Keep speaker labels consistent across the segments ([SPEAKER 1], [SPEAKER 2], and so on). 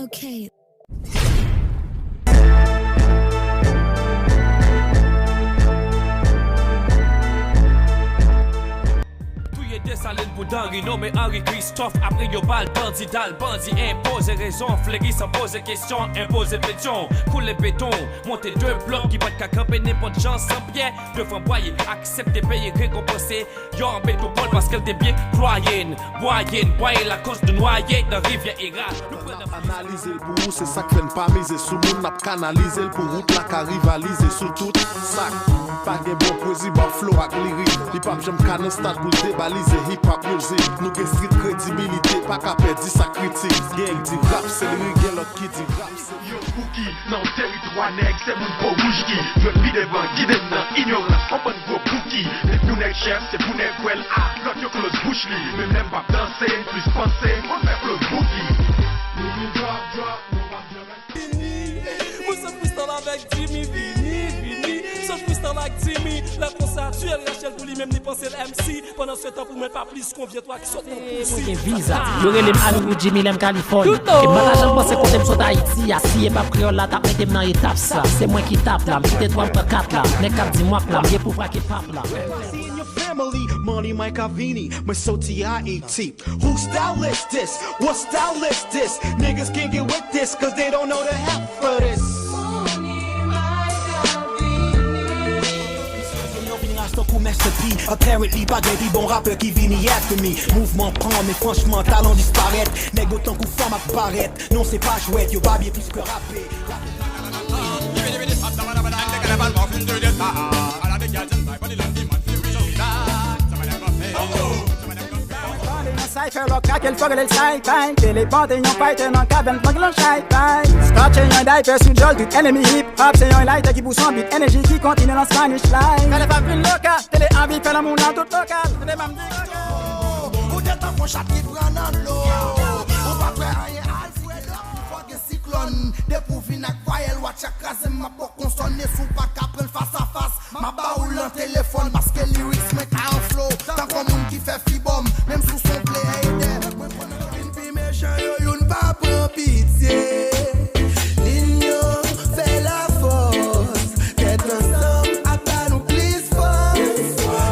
[SPEAKER 1] Okay.
[SPEAKER 2] Saline pour Henri, nommé Henri Christophe. Après yo bal bandit dal bandit impose raison. Fléri sans poser question, impose pétion. Couler béton, monter deux blocs qui battent qu'à camper n'importe gens sans pied. Deux fois boyer, accepter payer, récompenser. Yo en métropole parce qu'elle est bien cloyenne. Boyer la cause de noyer dans rivière Ira.
[SPEAKER 3] Analyser le pour c'est ça que fait pas miser sous monde n'a canaliser le pour route la qu'à rivaliser sous tout sac. Pas de bon poésie, bon flow avec lyrique. Hip hop j'aime canon stade pour débaliser hip hop music. Nous gain street crédibilité, pas qu'à perdre sa critique. Gang dit rap, c'est lyrique, gang l'autre qui dit rap.
[SPEAKER 4] Yo cookie, non territoire nègre, c'est mon beau rouge qui veut plus devant, qui dem dans ignorance, on prend gros cookie. C'est pour nègre chef, c'est pour nègre well, ah, l'autre yo close bouche li. Même n'aime pas danser, plus penser, on fait close bookie. Drop, on va bien rester.
[SPEAKER 5] Vous êtes freestyle avec Jimmy, Vini. Sauf freestyle avec Jimmy. La concert actuelle, Rachel pour lui-même n'y penser l'MC. Pendant ce temps, pour même pas plus qu'on vient toi qui saute mon poussi.
[SPEAKER 6] Visa, yo relem Hollywood Jimmy lem Californie. Et mal j'en pense qu'on aime sauter Haïti. Assis et pas créole là, tape mettez dans étape ça. C'est moi qui tape là, m'pite toi m'prend 4 là. N'est cap dis-moi là, m'y pour fraquer pape là.
[SPEAKER 7] Family, money, Mike Avini, Masoti IET. Whose style is this? What style is this? Niggas can't get with this, cause they don't know the help for this. Apparently, pas des bons rappeurs qui viennent after me. Mouvement prend, mais franchement, talent disparaît. Nègre autant qu'on femme apparaît. Non, c'est pas chouette, yo, pas bien plus que rapper.
[SPEAKER 8] Cypher rock, quel fuck le sci-fi. Que les bandes y'ont fight dans cabane, pas le sci-fi. Scratch un diaper sous Joel, tout ennemi hip-hop. C'est un light qui pousse en beat, énergie qui continue dans Spanish line. Fais les femmes une loca, télé envie, fais la moule dans tout local. C'est des mamans dit
[SPEAKER 7] Ou des temps qu'on chatte qui prend dans l'eau. Ou pas prêt à rien, alfoué là. Fuck un cyclone. Des pouvines à quoi elle watch à craser ma porte consonner sous pas qu'après face à face. Ma baoule en téléphone parce que lyrics met un flow. Tant qu'on monde qui fait fibom, même sous son play. Pitié, l'ignon fait la force. D'être ensemble, à pas nous plus fort.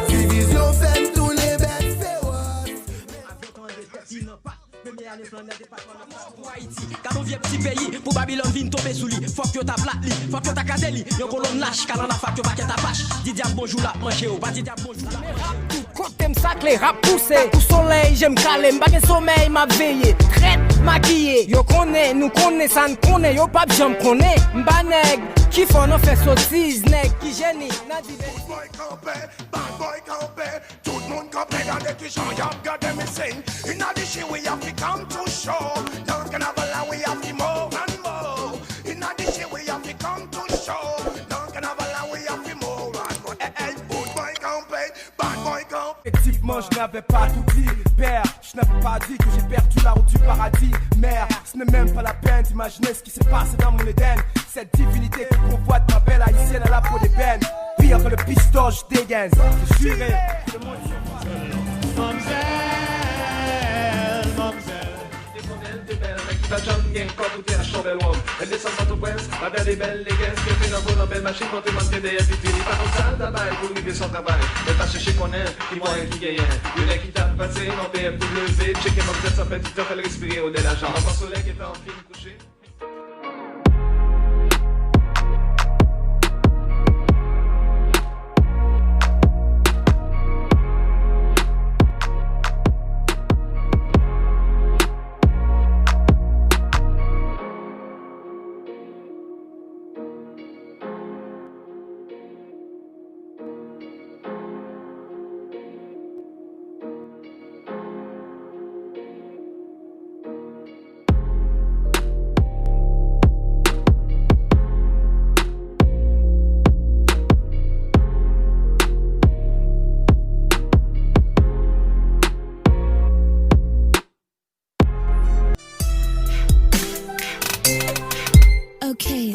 [SPEAKER 7] Division fait tous les bêtes féroces.
[SPEAKER 5] Pour Haïti, car on vient petit pays, pour Babylone vient tomber sous lui. Faut que ta plate li, faut que ta cadeli. Yon colonne lâche, car on a fait que pas qu'à ta vache. Dis diable bonjour là, manger ou pas dis diable bonjour là.
[SPEAKER 8] Quand t'aimes ça que les rap poussés. Au soleil, j'aime calme, pas de sommeil, m'a veillé. Traite, maquillé, yo connaît, nous connaît, ça ne connaît, yo pas j'en connaît. M'baneg, qui font nos fait sottise, nèg, qui génie, n'a dit
[SPEAKER 4] Bad boy campé, tout le monde campé dans des t-shirts, y'a regardé mes signes. In addition, we have to come to show. Don't can have a lie, we have to more and more. In addition, we have to come to show. Don't can have a lie, we have to more and more. Hey, good boy campé, bad boy campé.
[SPEAKER 9] Effectivement, je n'avais pas tout dit. Père, je n'avais pas dit que j'ai perdu la route du paradis. Mère, ce n'est même pas la peine d'imaginer ce qui s'est passé dans mon Éden. Cette divinité qui convoite ma belle haïtienne à la peau d'ébène. Pire que le pistoche dégaine. Je juré.
[SPEAKER 10] La jambe gang, quand tout est à Chambel Wong. Elle descend sans tout presse, la belle est belle, les gars, ce que fait dans vos belle machine, quand tu manques derrière, puis tu dis pas comme ça, tabac, pour arriver sans travail. Mais pas chercher qu'on est, qui moyen qui gagne. Il y en a qui tapent passé, non, PM pour lever, checker mon tête, ça fait du temps, fait le respirer au-delà de la jambe. Avant soleil qui était en film couché.
[SPEAKER 1] Okay.